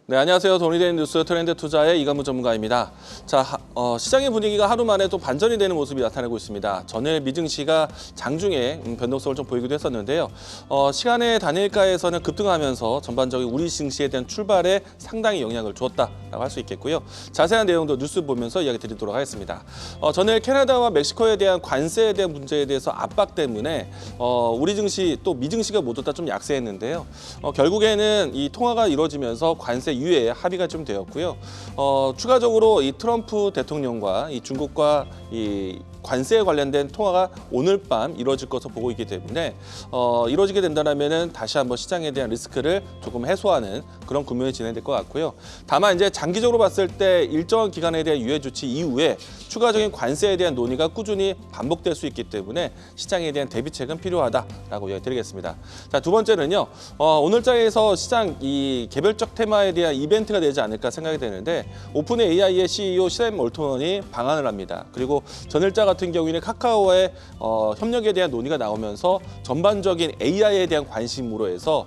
네, 안녕하세요. 돈이 되는 뉴스 트렌드 투자의 이관무 전문가입니다. 자, 시장의 분위기가 하루 만에 또 반전이 되는 모습이 나타나고 있습니다. 전일 미증시가 장중에 변동성을 좀 보이기도 했었는데요. 시간의 단일가에서는 급등하면서 전반적인 우리 증시에 대한 출발에 상당히 영향을 주었다라고 할 수 있겠고요. 자세한 내용도 뉴스 보면서 이야기 드리도록 하겠습니다. 전일 캐나다와 멕시코에 대한 관세에 대한 문제에 대해서 압박 때문에 우리 증시 또 미증시가 모두 다 좀 약세했는데요. 결국에는 이 통화가 이루어지면서 관세 유예 합의가 좀 되었고요. 추가적으로 이 트럼프 대통령과 이 중국과 이 관세에 관련된 통화가 오늘 밤 이루어질 것으로 보고 있기 때문에 이루어지게 된다면은 다시 한번 시장에 대한 리스크를 조금 해소하는 그런 국면이 진행될 것 같고요. 다만 이제 장기적으로 봤을 때 일정한 기간에 대한 유예 조치 이후에 추가적인 관세에 대한 논의가 꾸준히 반복될 수 있기 때문에 시장에 대한 대비책은 필요하다라고 이야기드리겠습니다. 자, 두 번째는요. 오늘장에서 시장 이 개별적 테마에 대한 이벤트가 되지 않을까 생각이 되는데 오픈 AI의 CEO 샘 올트먼이 방한을 합니다. 그리고 전일자 같은 경우에는 카카오의 협력에 대한 논의가 나오면서 전반적인 AI에 대한 관심으로 해서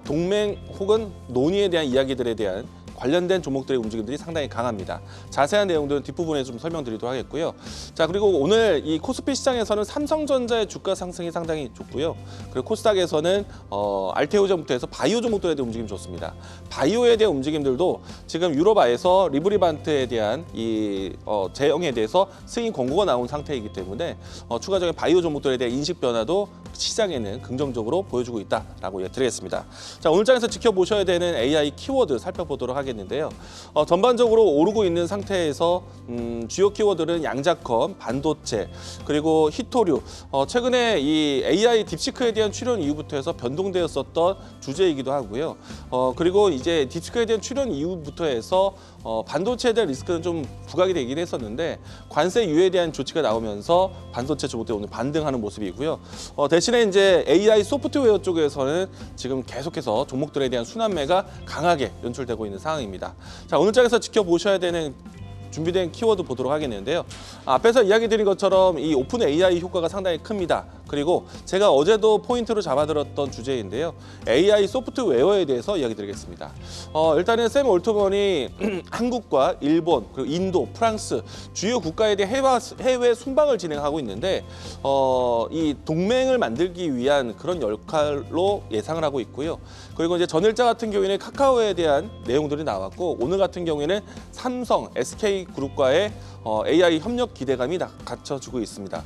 동맹 혹은 논의에 대한 이야기들에 대한 관련된 종목들의 움직임들이 상당히 강합니다. 자세한 내용들은 뒷부분에 좀 설명드리도록 하겠고요. 자, 그리고 오늘 이 코스피 시장에서는 삼성전자의 주가 상승이 상당히 좋고요. 그리고 코스닥에서는 알테오전부터 해서 바이오 종목들에 대한 움직임이 좋습니다. 바이오에 대한 움직임들도 지금 유로바에서 리브리반트에 대한 이 제형에 대해서 승인 권고가 나온 상태이기 때문에 추가적인 바이오 종목들에 대한 인식 변화도 시장에는 긍정적으로 보여주고 있다라고 드리겠습니다. 자, 오늘 장에서 지켜보셔야 되는 AI 키워드 살펴보도록 하겠는데요. 전반적으로 오르고 있는 상태에서 주요 키워드는 양자컴, 반도체, 그리고 히토류. 최근에 이 AI 딥시크에 대한 출현 이후부터 해서 변동되었었던 주제이기도 하고요. 그리고 이제 딥시크에 대한 출현 이후부터 해서 반도체에 대한 리스크는 좀 부각이 되긴 했었는데 관세 유예에 대한 조치가 나오면서 반도체 종목들이 오늘 반등하는 모습이고요. 대신에 이제 AI 소프트웨어 쪽에서는 지금 계속해서 종목들에 대한 순환매가 강하게 연출되고 있는 상황입니다. 자, 오늘 장에서 지켜보셔야 되는 준비된 키워드 보도록 하겠는데요. 앞에서 이야기 드린 것처럼 이 오픈 AI 효과가 상당히 큽니다. 그리고 제가 어제도 포인트로 잡아들었던 주제인데요. AI 소프트웨어에 대해서 이야기 드리겠습니다. 일단은 샘 올트먼이 한국과 일본, 그리고 인도, 프랑스 주요 국가에 대해 해외 순방을 진행하고 있는데 이 동맹을 만들기 위한 그런 역할로 예상을 하고 있고요. 그리고 이제 전일자 같은 경우에는 카카오에 대한 내용들이 나왔고 오늘 같은 경우에는 삼성, SK그룹과의 AI 협력 기대감이 갖춰지고 있습니다.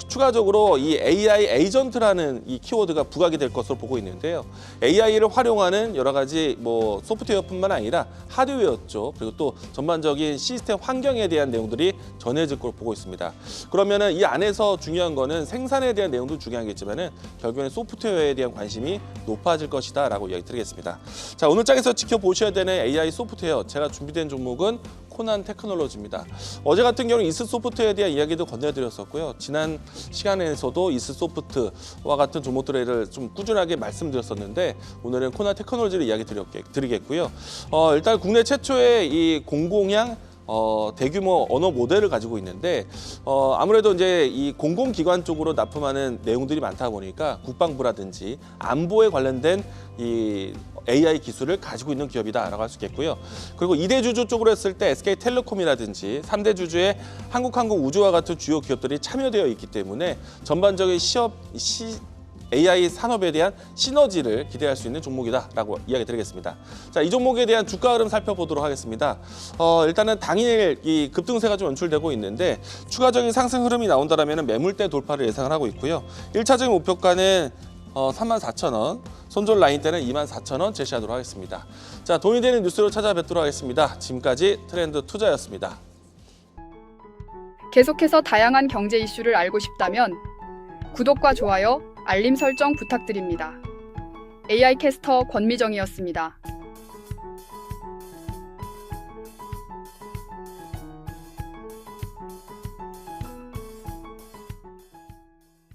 추가적으로 이 AI 에이전트라는 이 키워드가 부각이 될 것으로 보고 있는데요. AI를 활용하는 여러 가지 뭐 소프트웨어뿐만 아니라 하드웨어 쪽 그리고 또 전반적인 시스템 환경에 대한 내용들이 전해질 것으로 보고 있습니다. 그러면은 이 안에서 중요한 거는 생산에 대한 내용도 중요하겠지만은 결국에는 소프트웨어에 대한 관심이 높아질 것이다라고 이야기드리겠습니다. 자, 오늘 장에서 지켜보셔야 되는 AI 소프트웨어 제가 준비된 종목은 코난 테크놀로지입니다. 어제 같은 경우는 이스소프트에 대한 이야기도 건네드렸었고요. 지난 시간에서도 이스소프트와 같은 종목들을 좀 꾸준하게 말씀드렸었는데 오늘은 코난 테크놀로지를 이야기 드리겠고요. 일단 국내 최초의 이 공공향 대규모 언어 모델을 가지고 있는데 아무래도 이제 이 공공기관 쪽으로 납품하는 내용들이 많다 보니까 국방부라든지 안보에 관련된 이 AI 기술을 가지고 있는 기업이다라고 할 수 있겠고요. 그리고 2대 주주 쪽으로 했을 때 SK텔레콤이라든지 3대 주주의 한국항공우주와 같은 주요 기업들이 참여되어 있기 때문에 전반적인 AI 산업에 대한 시너지를 기대할 수 있는 종목이다라고 이야기 드리겠습니다. 자, 이 종목에 대한 주가 흐름 살펴보도록 하겠습니다. 일단은 당일 이 급등세가 좀 연출되고 있는데 추가적인 상승 흐름이 나온다면 매물대 돌파를 예상을 하고 있고요. 1차적인 목표가는 34,000원, 손절 라인대는 24,000원 제시하도록 하겠습니다. 자, 돈이 되는 뉴스로 찾아뵙도록 하겠습니다. 지금까지 트렌드 투자였습니다. 계속해서 다양한 경제 이슈를 알고 싶다면 구독과 좋아요, 알림 설정 부탁드립니다. AI 캐스터 권미정이었습니다.